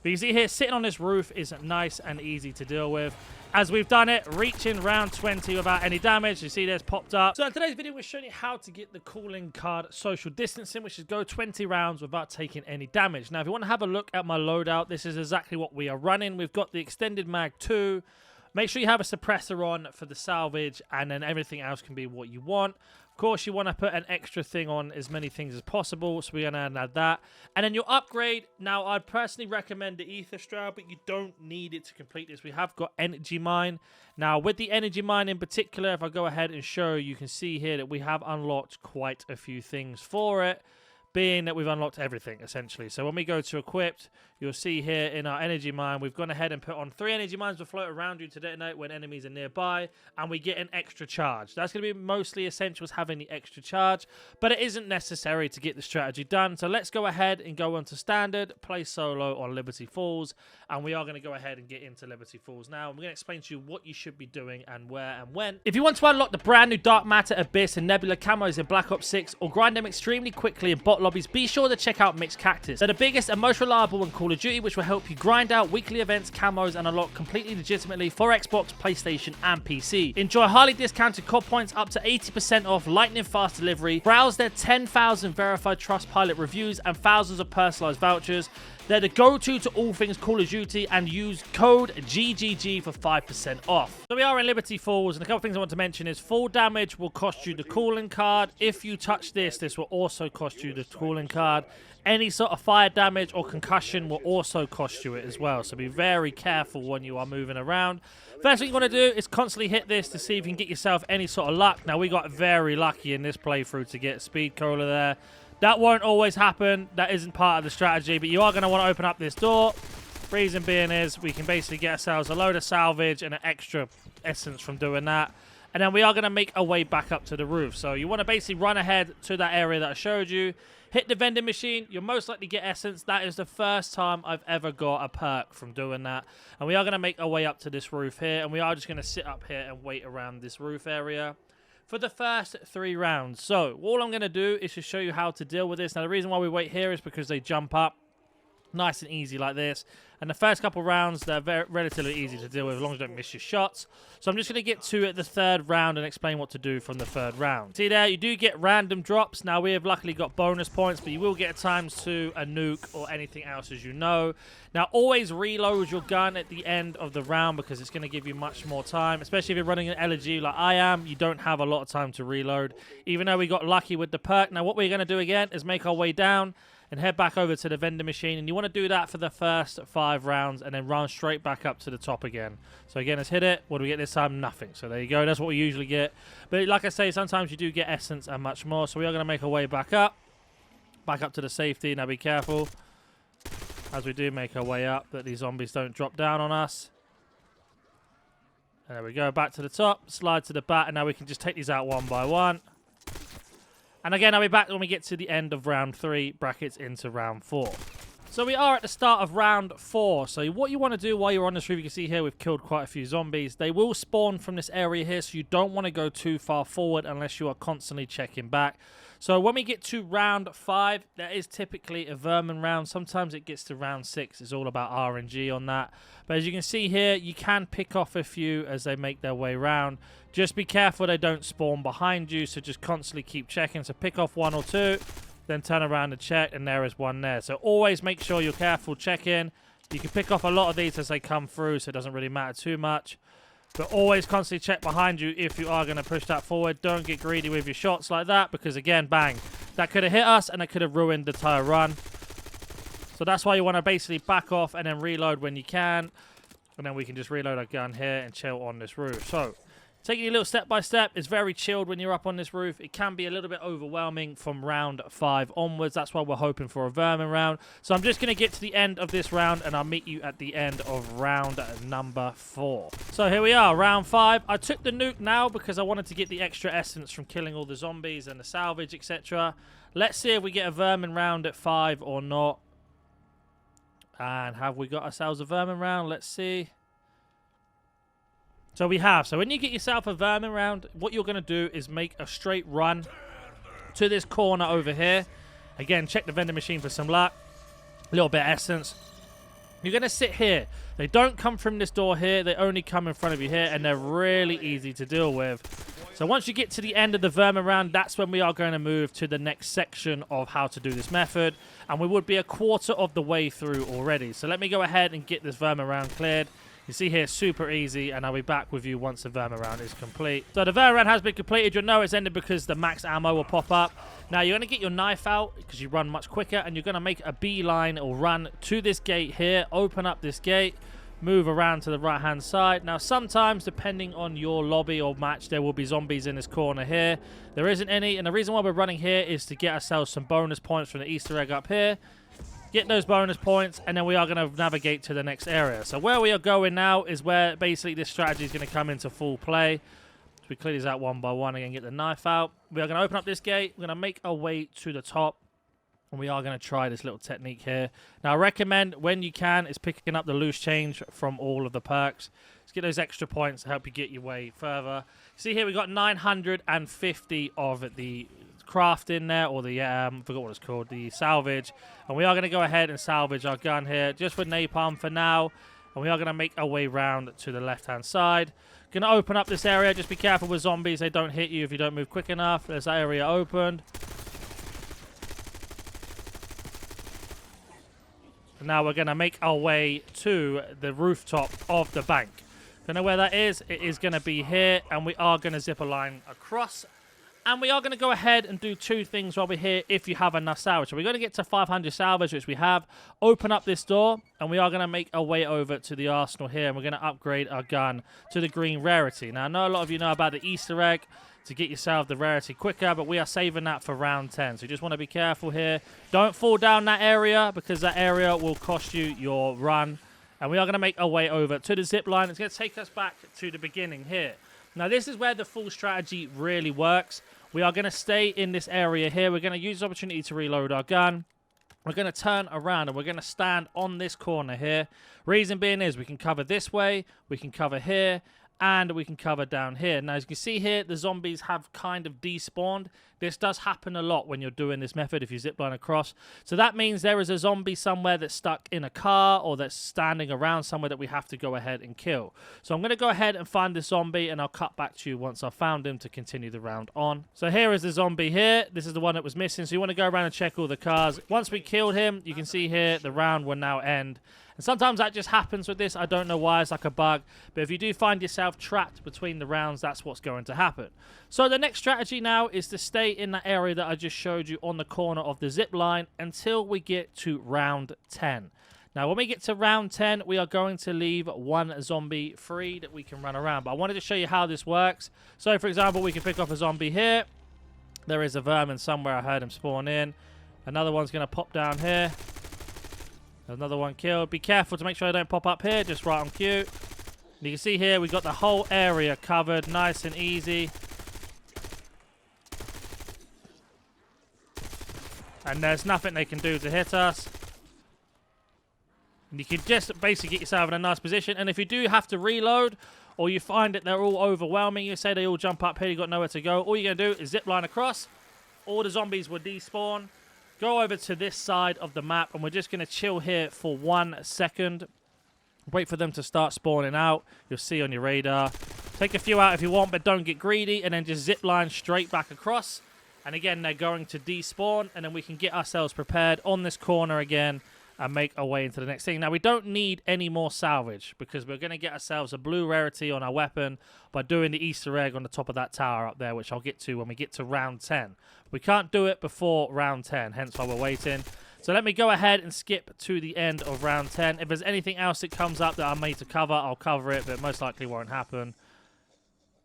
But you see here, sitting on this roof is nice and easy to deal with. As we've done it, reaching round 20 without any damage. You see there's popped up. So in today's video, we're showing you how to get the calling card social distancing, which is go 20 rounds without taking any damage. Now, if you want to have a look at my loadout, this is exactly what we are running. We've got the extended mag 2. Make sure you have a suppressor on for the salvage, and then everything else can be what you want. Of course, you want to put an extra thing on as many things as possible, so we're going to add that. And then your upgrade. Now, I'd personally recommend the Ether Stroud, but you don't need it to complete this. We have got Energy Mine. Now, with the Energy Mine in particular, if I go ahead and show you can see here that we have unlocked quite a few things for it, being that we've unlocked everything, essentially. So when we go to equipped, you'll see here in our energy mine, we've gone ahead and put on 3 energy mines to float around you to detonate when enemies are nearby, and we get an extra charge. That's going to be mostly essential, is having the extra charge, but it isn't necessary to get the strategy done. So let's go ahead and go on to standard, play solo on Liberty Falls, and we are going to go ahead and get into Liberty Falls now. I'm going to explain to you what you should be doing and where and when. If you want to unlock the brand new Dark Matter, Abyss, and Nebula camos in Black Ops 6, or grind them extremely quickly in bot lobbies, be sure to check out Mixed Cactus. They're the biggest and most reliable in Call of Duty, which will help you grind out weekly events, camos, and unlock completely legitimately for Xbox, PlayStation, and PC. Enjoy highly discounted COD points up to 80% off, lightning fast delivery. Browse their 10,000 verified Trustpilot reviews and thousands of personalized vouchers. They're the go-to to all things Call of Duty, and use code GGG for 5% off. So we are in Liberty Falls, and a couple of things I want to mention is full damage will cost you the calling card. If you touch this, this will also cost you the calling card. Any sort of fire damage or concussion will also cost you it as well. So be very careful when you are moving around. First thing you want to do is constantly hit this to see if you can get yourself any sort of luck. Now, we got very lucky in this playthrough to get Speed Cola there. That won't always happen. That isn't part of the strategy, but you are going to want to open up this door. Reason being is we can basically get ourselves a load of salvage and an extra essence from doing that. And then we are going to make our way back up to the roof. So you want to basically run ahead to that area that I showed you. Hit the vending machine. You'll most likely get essence. That is the first time I've ever got a perk from doing that. And we are going to make our way up to this roof here. And we are just going to sit up here and wait around this roof area for the first 3 rounds. So all I'm going to do is just show you how to deal with this. Now, the reason why we wait here is because they jump up nice and easy like this. And the first couple rounds, they're relatively easy to deal with as long as you don't miss your shots. So I'm just going to get to the 3rd round and explain what to do from the 3rd round. See there, you do get random drops. Now, we have luckily got bonus points, but you will get ×2, a nuke, or anything else, as you know. Now, always reload your gun at the end of the round because it's going to give you much more time, especially if you're running an LG like I am. You don't have a lot of time to reload, even though we got lucky with the perk. Now, what we're going to do again is make our way down and head back over to the vending machine, and you want to do that for the first 5 rounds and then run straight back up to the top again. So again, let's hit it. What do we get this time? Nothing. So there you go. That's what we usually get. But like I say, sometimes you do get essence and much more. So we are going to make our way back up to the safety. Now be careful as we do make our way up that these zombies don't drop down on us. And there we go. Back to the top. Slide to the back, and now we can just take these out one by one. And again, I'll be back when we get to the end of round 3, brackets into round 4. So we are at the start of round 4. So what you want to do while you're on this roof, you can see here we've killed quite a few zombies. They will spawn from this area here, so you don't want to go too far forward unless you are constantly checking back. So when we get to round 5, that is typically a vermin round. Sometimes it gets to round 6. It's all about RNG on that. But as you can see here, you can pick off a few as they make their way round. Just be careful they don't spawn behind you, so just constantly keep checking. So pick off 1 or 2, then turn around and check, and there is one there. So always make sure you're careful checking. You can pick off a lot of these as they come through, so it doesn't really matter too much. But always constantly check behind you if you are going to push that forward. Don't get greedy with your shots like that, because again, bang, that could have hit us and it could have ruined the entire run. So that's why you want to basically back off and then reload when you can. And then we can just reload our gun here and chill on this roof. So taking a little step by step is very chilled when you're up on this roof. It can be a little bit overwhelming from round 5 onwards. That's why we're hoping for a vermin round. So I'm just going to get to the end of this round, and I'll meet you at the end of round number 4. So here we are, round 5. I took the nuke now because I wanted to get the extra essence from killing all the zombies and the salvage, etc. Let's see if we get a vermin round at 5 or not. And have we got ourselves a vermin round? Let's see. So we have. So when you get yourself a vermin round, what you're going to do is make a straight run to this corner over here. Again, check the vending machine for some luck. A little bit of essence. You're going to sit here. They don't come from this door here. They only come in front of you here, and they're really easy to deal with. So once you get to the end of the Vermin round, that's when we are going to move to the next section of how to do this method. And we would be a quarter of the way through already. So let me go ahead and get this Vermin round cleared. You see here, super easy, and I'll be back with you once the Vermin round is complete. So the Vermin round has been completed. You'll know it's ended because the max ammo will pop up. Now you're going to get your knife out because you run much quicker, and you're going to make a beeline or run to this gate here, open up this gate, move around to the right-hand side. Now sometimes, depending on your lobby or match, there will be zombies in this corner here. There isn't any, and the reason why we're running here is to get ourselves some bonus points from the Easter egg up here. Get those bonus points, and then we are going to navigate to the next area. So where we are going now is where basically this strategy is going to come into full play. So we clear these out one by one and get the knife out. We are going to open up this gate. We're going to make our way to the top, and we are going to try this little technique here. Now I recommend, when you can, is picking up the loose change from all of the perks. Let's get those extra points to help you get your way further. See here, we got 950 of the craft in there, or the I forgot what it's called, the salvage, and we are going to go ahead and salvage our gun here just with napalm for now, and we are going to make our way round to the left hand side. Going to open up this area. Just be careful with zombies, they don't hit you if you don't move quick enough. There's that area opened, and now we're going to make our way to the rooftop of the bank. Don't know where that is. It is going to be here, and we are going to zip a line across. And we are going to go ahead and do two things while we're here if you have enough salvage. So we're going to get to 500 salvage, which we have. Open up this door, and we are going to make our way over to the arsenal here. And we're going to upgrade our gun to the green rarity. Now, I know a lot of you know about the Easter egg to get yourself the rarity quicker, but we are saving that for round 10. So you just want to be careful here. Don't fall down that area, because that area will cost you your run. And we are going to make our way over to the zip line. It's going to take us back to the beginning here. Now, this is where the full strategy really works. We are going to stay in this area here. We're going to use the opportunity to reload our gun. We're going to turn around, and we're going to stand on this corner here. Reason being is we can cover this way, we can cover here, and we can cover down here. Now, as you can see here, the zombies have kind of despawned. This does happen a lot when you're doing this method if you zipline across. So that means there is a zombie somewhere that's stuck in a car, or that's standing around somewhere that we have to go ahead and kill. So I'm going to go ahead and find this zombie, and I'll cut back to you once I've found him to continue the round on. So here is the zombie here. This is the one that was missing. So you want to go around and check all the cars. Once we killed him, you can see here the round will now end. And sometimes that just happens with this. I don't know why. It's like a bug. But if you do find yourself trapped between the rounds, that's what's going to happen. So the next strategy now is to stay in that area that I just showed you on the corner of the zip line until we get to round 10. Now, when we get to round 10, we are going to leave one zombie free that we can run around. But I wanted to show you how this works. So, for example, we can pick off a zombie here. There is a vermin somewhere. I heard him spawn in. Another one's going to pop down here. Another one killed. Be careful to make sure they don't pop up here, just right on cue. And you can see here we've got the whole area covered, nice and easy. And there's nothing they can do to hit us. And you can just basically get yourself in a nice position. And if you do have to reload, or you find that they're all overwhelming, you say they all jump up here, you've got nowhere to go, all you're going to do is zip line across. All the zombies will despawn. Go over to this side of the map, and we're just going to chill here for 1 second. Wait for them to start spawning out. You'll see on your radar. Take a few out if you want, but don't get greedy, and then just zip line straight back across. And again, they're going to despawn, and then we can get ourselves prepared on this corner again and make our way into the next thing. Now, we don't need any more salvage because we're going to get ourselves a blue rarity on our weapon by doing the Easter egg on the top of that tower up there, which I'll get to when we get to round 10. We can't do it before round 10, hence why we're waiting. So let me go ahead and skip to the end of round 10. If there's anything else that comes up that I need to cover, I'll cover it, but it most likely won't happen.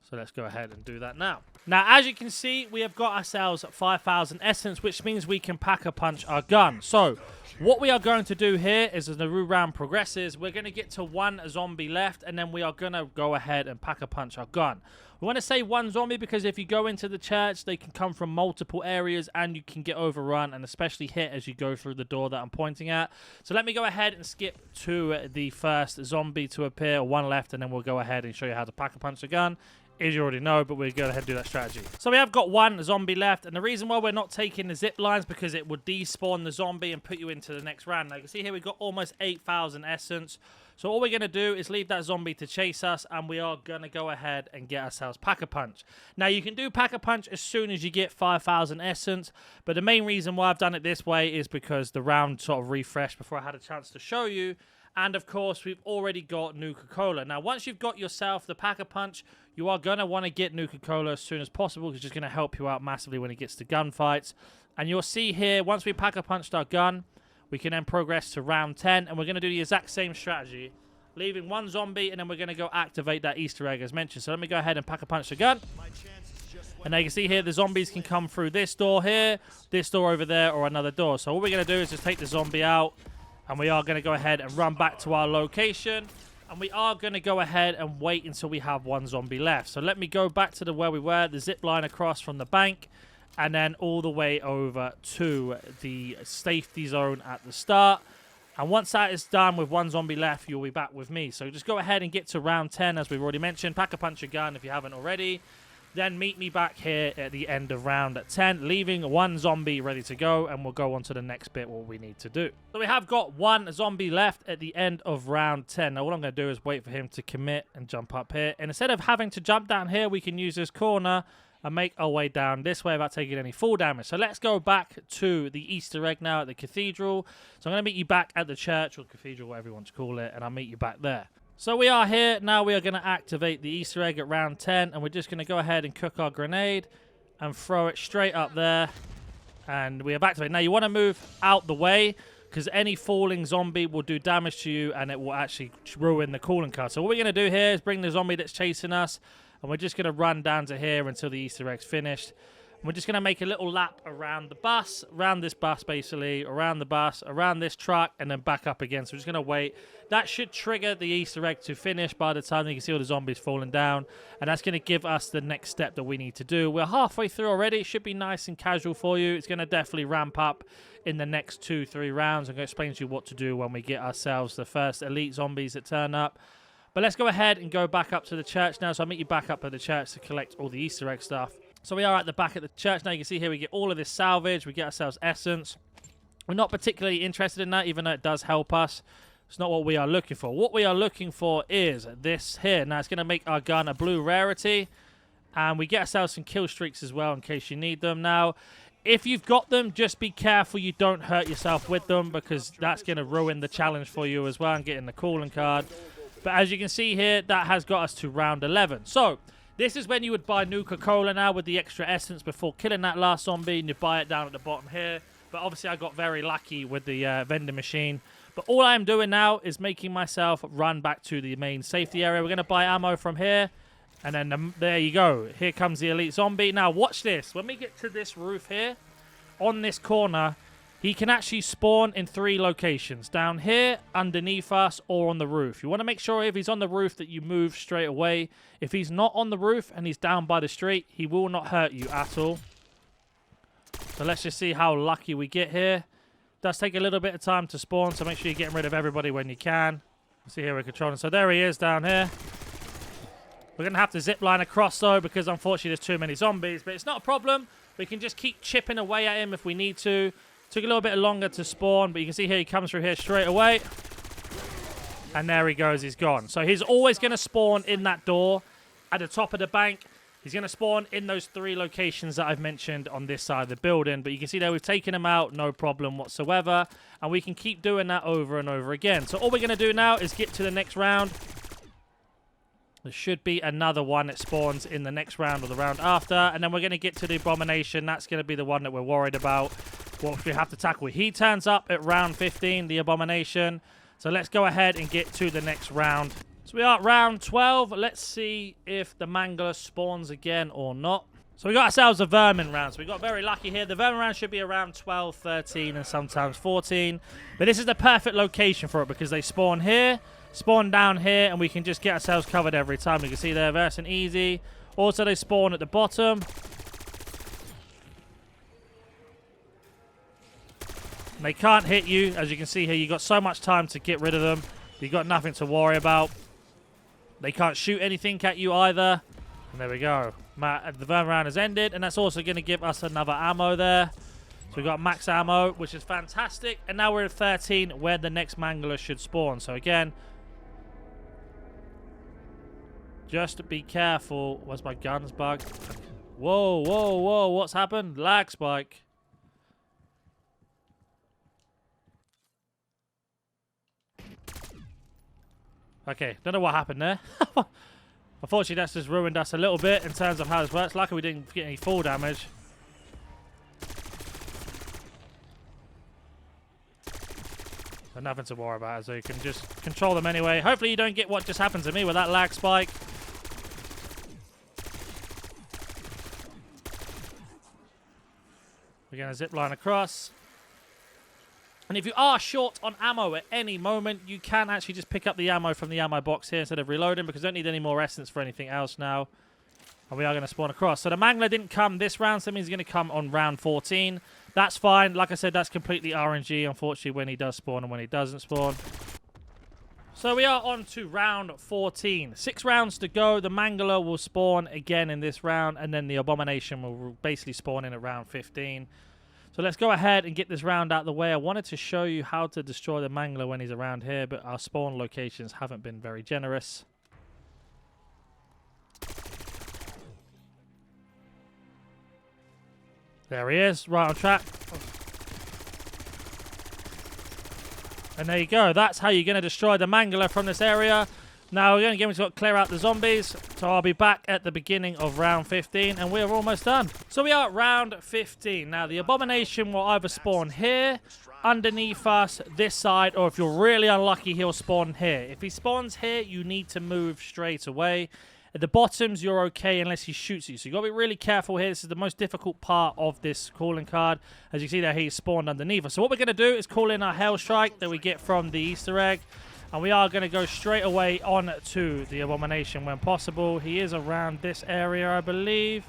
So let's go ahead and do that now. Now, as you can see, we have got ourselves 5,000 essence, which means we can pack-a-punch our gun. So what we are going to do here is, as the round progresses, we're going to get to one zombie left, and then we are going to go ahead and pack-a-punch our gun. We want to say one zombie because if you go into the church, they can come from multiple areas, and you can get overrun and especially hit as you go through the door that I'm pointing at. So let me go ahead and skip to the first zombie to appear, one left, and then we'll go ahead and show you how to pack-a-punch a gun as you already know, but we'll go ahead and do that strategy. So we have got one zombie left, and the reason why we're not taking the zip lines because it would despawn the zombie and put you into the next round. Now you can see here we've got almost 8,000 essence. So all we're going to do is leave that zombie to chase us, and we are going to go ahead and get ourselves Pack-a-Punch. Now, you can do Pack-a-Punch as soon as you get 5,000 essence, but the main reason why I've done it this way is because the round sort of refreshed before I had a chance to show you. And, of course, we've already got Nuka-Cola. Now, once you've got yourself the Pack-a-Punch, you are going to want to get Nuka-Cola as soon as possible because it's just going to help you out massively when it gets to gunfights. And you'll see here, once we Pack-a-Punched our gun, we can then progress to round 10, and we're going to do the exact same strategy, leaving one zombie, and then we're going to go activate that Easter egg as mentioned. So let me go ahead and Pack-a-Punch the gun. And now you can see here the zombies can come through this door here, this door over there, or another door. So all we're going to do is just take the zombie out, and we are going to go ahead and run back to our location. And we are going to go ahead and wait until we have one zombie left. So let me go back to where we were, the zip line across from the bank, and then all the way over to the safety zone at the start. And once that is done with one zombie left, you'll be back with me. So just go ahead and get to round 10, as we've already mentioned. Pack-a-Punch your gun if you haven't already. Then meet me back here at the end of round 10, leaving one zombie ready to go, and we'll go on to the next bit, what we need to do. So we have got one zombie left at the end of round 10. Now, what I'm going to do is wait for him to commit and jump up here. And instead of having to jump down here, we can use this corner and make our way down this way without taking any fall damage. So let's go back to the Easter egg now at the cathedral. So I'm going to meet you back at the church or cathedral, whatever you want to call it, and I'll meet you back there. So we are here. Now we are going to activate the Easter egg at round 10, and we're just going to go ahead and cook our grenade and throw it straight up there. And we have activated. Now you want to move out the way because any falling zombie will do damage to you, and it will actually ruin the calling card. So what we're going to do here is bring the zombie that's chasing us, and we're just going to run down to here until the Easter egg's finished. And we're just going to make a little lap around the bus, around this bus basically, around the bus, around this truck, and then back up again. So we're just going to wait. That should trigger the Easter egg to finish by the time you can see all the zombies falling down. And that's going to give us the next step that we need to do. We're halfway through already. It should be nice and casual for you. It's going to definitely ramp up in the next 2-3 rounds. I'm going to explain to you what to do when we get ourselves the first elite zombies that turn up. But let's go ahead and go back up to the church now. So I'll meet you back up at the church to collect all the Easter egg stuff. So we are at the back of the church now. You can see here we get all of this salvage. We get ourselves essence. We're not particularly interested in that, even though it does help us. It's not what we are looking for. What we are looking for is this here. Now, it's going to make our gun a blue rarity. And we get ourselves some kill streaks as well in case you need them. Now, if you've got them, just be careful you don't hurt yourself with them because that's going to ruin the challenge for you as well and getting the calling card. But as you can see here, that has got us to round 11. So, this is when you would buy Nuka-Cola now with the extra essence before killing that last zombie, and you buy it down at the bottom here. But obviously I got very lucky with the vending machine. But all I'm doing now is making myself run back to the main safety area. We're going to buy ammo from here. And then there you go. Here comes the elite zombie. Now watch this. When we get to this roof here, on this corner, he can actually spawn in 3 locations. Down here, underneath us, or on the roof. You want to make sure if he's on the roof that you move straight away. If he's not on the roof and he's down by the street, he will not hurt you at all. So let's just see how lucky we get here. It does take a little bit of time to spawn, so make sure you're getting rid of everybody when you can. See here we're controlling. So there he is down here. We're going to have to zip line across though because unfortunately there's too many zombies. But it's not a problem. We can just keep chipping away at him if we need to. Took a little bit longer to spawn, but you can see here he comes through here straight away. And there he goes, he's gone. So he's always going to spawn in that door at the top of the bank. He's going to spawn in those 3 locations that I've mentioned on this side of the building. But you can see there we've taken him out, no problem whatsoever. And we can keep doing that over and over again. So all we're going to do now is get to the next round. There should be another one that spawns in the next round or the round after. And then we're going to get to the Abomination. That's going to be the one that we're worried about. What we have to tackle. He turns up at round 15, the Abomination. So let's go ahead and get to the next round. So we are at round 12. Let's see if the Mangler spawns again or not. So we got ourselves a Vermin round. So we got very lucky here. The Vermin round should be around 12, 13, and sometimes 14. But this is the perfect location for it because they spawn here, spawn down here, and we can just get ourselves covered every time. You can see there, nice and easy. Also, they spawn at the bottom. They can't hit you. As you can see here, you've got so much time to get rid of them. You've got nothing to worry about. They can't shoot anything at you either. And there we go. The Vermin round has ended, and that's also going to give us another ammo there. So we've got max ammo, which is fantastic. And now we're at 13, where the next mangler should spawn. So again, just be careful. Where's my guns bug? Whoa, whoa, whoa. What's happened? Lag spike. Okay, don't know what happened there. Unfortunately, that's just ruined us a little bit in terms of how this works. Luckily, we didn't get any fall damage. So nothing to worry about, so you can just control them anyway. Hopefully, you don't get what just happened to me with that lag spike. We're going to zip line across. And if you are short on ammo at any moment, you can actually just pick up the ammo from the ammo box here instead of reloading, because you don't need any more essence for anything else now. And we are going to spawn across. So the mangler didn't come this round, so that means he's going to come on round 14. That's fine. Like I said, that's completely RNG, unfortunately, when he does spawn and when he doesn't spawn. So we are on to round 14. 6 rounds to go. The mangler will spawn again in this round, and then the Abomination will basically spawn in at round 15. So let's go ahead and get this round out of the way. I wanted to show you how to destroy the mangler when he's around here, but our spawn locations haven't been very generous. There he is, right on track. And there you go. That's how you're going to destroy the mangler from this area. Now, we're going to clear out the zombies. So I'll be back at the beginning of round 15, and we're almost done. So we are at round 15. Now, the Abomination will either spawn here, underneath us, this side, or if you're really unlucky, he'll spawn here. If he spawns here, you need to move straight away. At the bottoms, you're okay unless he shoots you. So you've got to be really careful here. This is the most difficult part of this calling card. As you see there, he's spawned underneath us. So what we're going to do is call in our Hell Strike that we get from the Easter egg. And we are going to go straight away on to the Abomination when possible. He is around this area, I believe.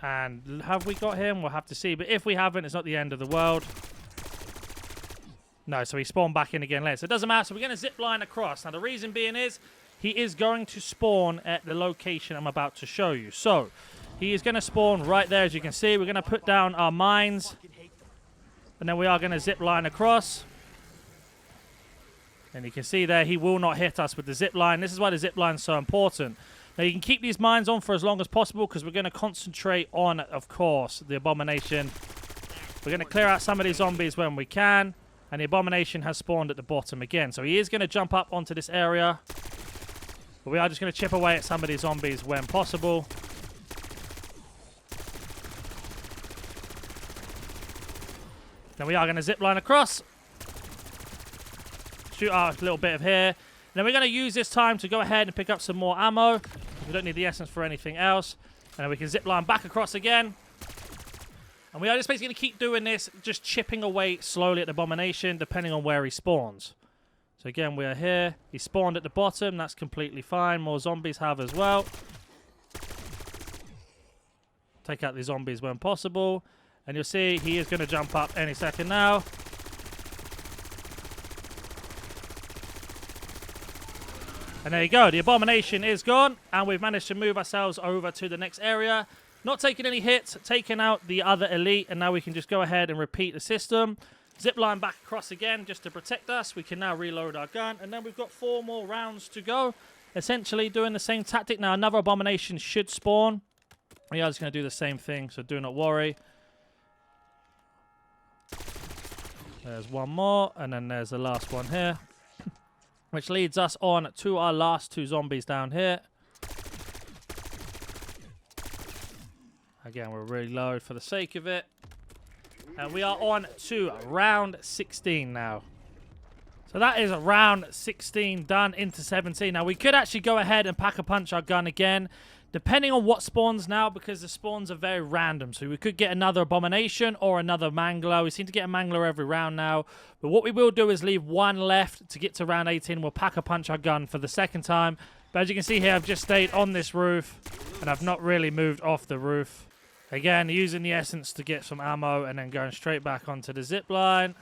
And have we got him? We'll have to see. But if we haven't, it's not the end of the world. No, so he spawned back in again later. So it doesn't matter. So we're going to zip line across. Now, the reason being is he is going to spawn at the location I'm about to show you. So he is going to spawn right there, as you can see. We're going to put down our mines. And then we are going to zip line across. And you can see there, he will not hit us with the zip line. This is why the zip line is so important. Now, you can keep these mines on for as long as possible, because we're going to concentrate on, of course, the Abomination. We're going to clear out some of these zombies when we can. And the Abomination has spawned at the bottom again. So he is going to jump up onto this area. But we are just going to chip away at some of these zombies when possible. Then we are going to zip line across. Shoot out a little bit of here. And then we're going to use this time to go ahead and pick up some more ammo. We don't need the essence for anything else. And then we can zip line back across again. And we are just basically going to keep doing this, just chipping away slowly at the Abomination, depending on where he spawns. So again, we are here. He spawned at the bottom. That's completely fine. More zombies have as well. Take out the zombies when possible. And you'll see he is going to jump up any second now. And there you go. The Abomination is gone. And we've managed to move ourselves over to the next area. Not taking any hits. Taking out the other elite. And now we can just go ahead and repeat the system. Zip line back across again just to protect us. We can now reload our gun. And then we've got 4 more rounds to go. Essentially doing the same tactic. Now another Abomination should spawn. We are just going to do the same thing. So do not worry. There's one more, and then there's the last one here. Which leads us on to our last 2 zombies down here. Again, we'll reload for the sake of it. And we are on to round 16 now. So that is round 16 done into 17. Now, we could actually go ahead and pack-a-punch our gun again, depending on what spawns now, because the spawns are very random. So we could get another Abomination or another Mangler. We seem to get a Mangler every round now. But what we will do is leave 1 left to get to round 18. We'll pack-a-punch our gun for the second time. But as you can see here, I've just stayed on this roof, and I've not really moved off the roof. Again, using the essence to get some ammo, and then going straight back onto the zip line.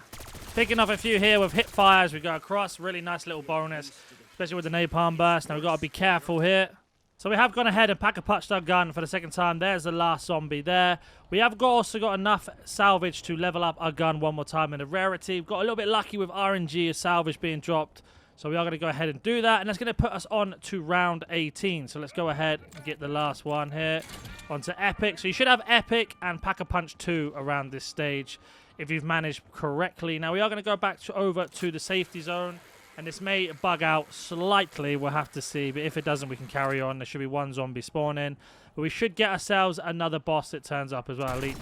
Picking up a few here with hip fire as we go across. Really nice little bonus. especially with the napalm burst. Now we've got to be careful here. So we have gone ahead and pack-a-punched our gun for the second time. There's the last zombie there. We have also got enough salvage to level up our gun one more time in the rarity. We've got a little bit lucky with RNG as salvage being dropped. So we are going to go ahead and do that. And that's going to put us on to round 18. So let's go ahead and get the last one here onto Epic. So you should have Epic and Pack-a-Punch 2 around this stage if you've managed correctly. Now we are going to go back over to the safety zone. And this may bug out slightly, we'll have to see. But if it doesn't, we can carry on. There should be one zombie spawning. But we should get ourselves another boss that turns up as well, elite.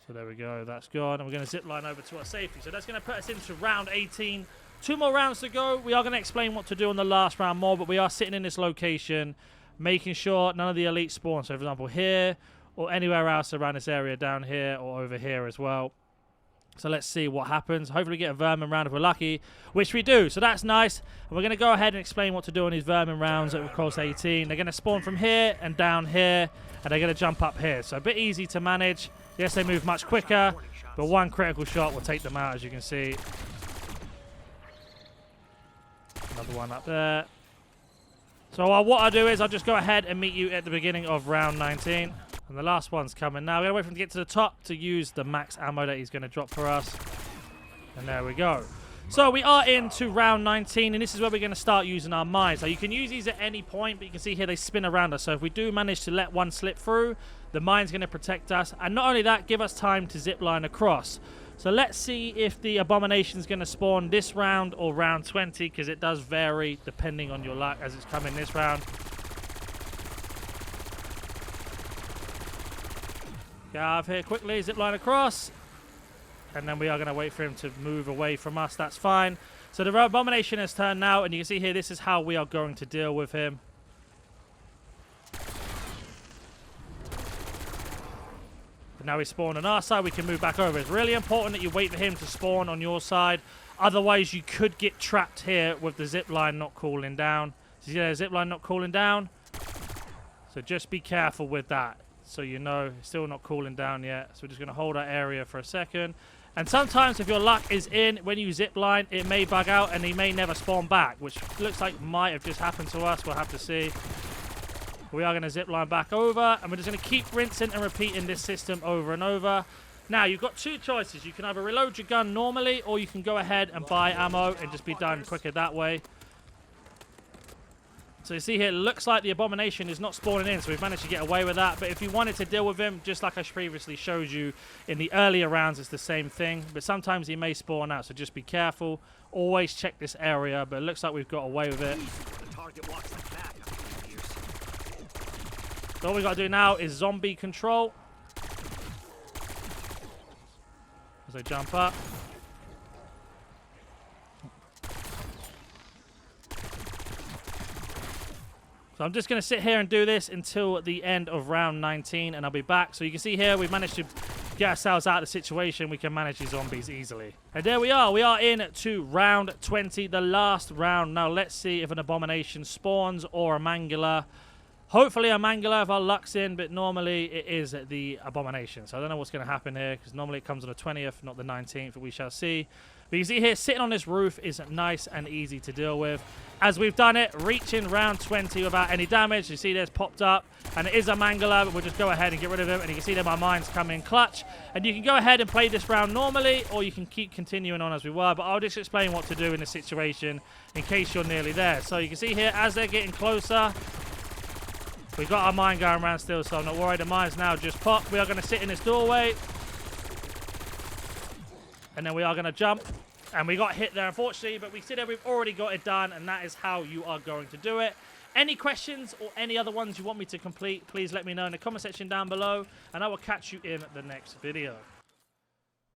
So there we go, that's gone. And we're going to zip line over to our safety. So that's going to put us into round 18. 2 more rounds to go. We are going to explain what to do on the last round more. But we are sitting in this location, making sure none of the elite spawn. So for example, here or anywhere else around this area down here or over here as well. So let's see what happens. Hopefully we get a Vermin round if we're lucky, which we do. So that's nice. And we're going to go ahead and explain what to do on these Vermin rounds at course 18. They're going to spawn from here and down here, and they're going to jump up here. So a bit easy to manage. Yes, they move much quicker, but one critical shot will take them out, as you can see. Another one up there. So what I'll do is I'll just go ahead and meet you at the beginning of round 19. And the last one's coming now. We're going to wait for him to get to the top to use the max ammo that he's going to drop for us. And there we go. So we are into round 19, and this is where we're going to start using our mines. Now you can use these at any point, but you can see here they spin around us. So if we do manage to let one slip through, the mine's going to protect us. And not only that, give us time to zip line across. So let's see if the Abomination is going to spawn this round or round 20, because it does vary depending on your luck as it's coming this round. Get out of here quickly, zip line across. And then we are going to wait for him to move away from us. That's fine. So the Abomination has turned now, and you can see here, this is how we are going to deal with him. But now he's spawned on our side, we can move back over. It's really important that you wait for him to spawn on your side. Otherwise, you could get trapped here with the zip line not cooling down. So yeah, zip line not cooling down. So just be careful with that. So you know, it's still not cooling down yet. So we're just going to hold our area for a second. And sometimes if your luck is in, when you zip line, it may bug out and he may never spawn back, which looks like might have just happened to us. We'll have to see. We are going to zip line back over, and we're just going to keep rinsing and repeating this system over and over. Now, you've got two choices. You can either reload your gun normally, or you can go ahead and buy ammo and just be done quicker that way. So you see here, it looks like the Abomination is not spawning in, so we've managed to get away with that. But if you wanted to deal with him, just like I previously showed you in the earlier rounds, it's the same thing. But sometimes he may spawn out, so just be careful. Always check this area, but it looks like we've got away with it. So all we've got to do now is zombie control. As they jump up. So I'm just going to sit here and do this until the end of round 19, and I'll be back. So you can see here, we've managed to get ourselves out of the situation. We can manage these zombies easily. And there we are. We are in to round 20, the last round. Now let's see if an Abomination spawns or a Mangler. Hopefully a Mangler if our luck's in, but normally it is the Abomination. So I don't know what's going to happen here, because normally it comes on the 20th, not the 19th, but we shall see. But you can see here, sitting on this roof is nice and easy to deal with. As we've done it, reaching round 20 without any damage. You see there's popped up, and it is a Mangler, but we'll just go ahead and get rid of him. And you can see that my mines come in clutch. And you can go ahead and play this round normally, or you can keep continuing on as we were. But I'll just explain what to do in this situation in case you're nearly there. So you can see here, as they're getting closer, we've got our mine going around still, so I'm not worried. The mine's now just popped. We are going to sit in this doorway. And then we are going to jump. And we got hit there, unfortunately. But we see that we've already got it done. And that is how you are going to do it. Any questions or any other ones you want me to complete, please let me know in the comment section down below. And I will catch you in the next video.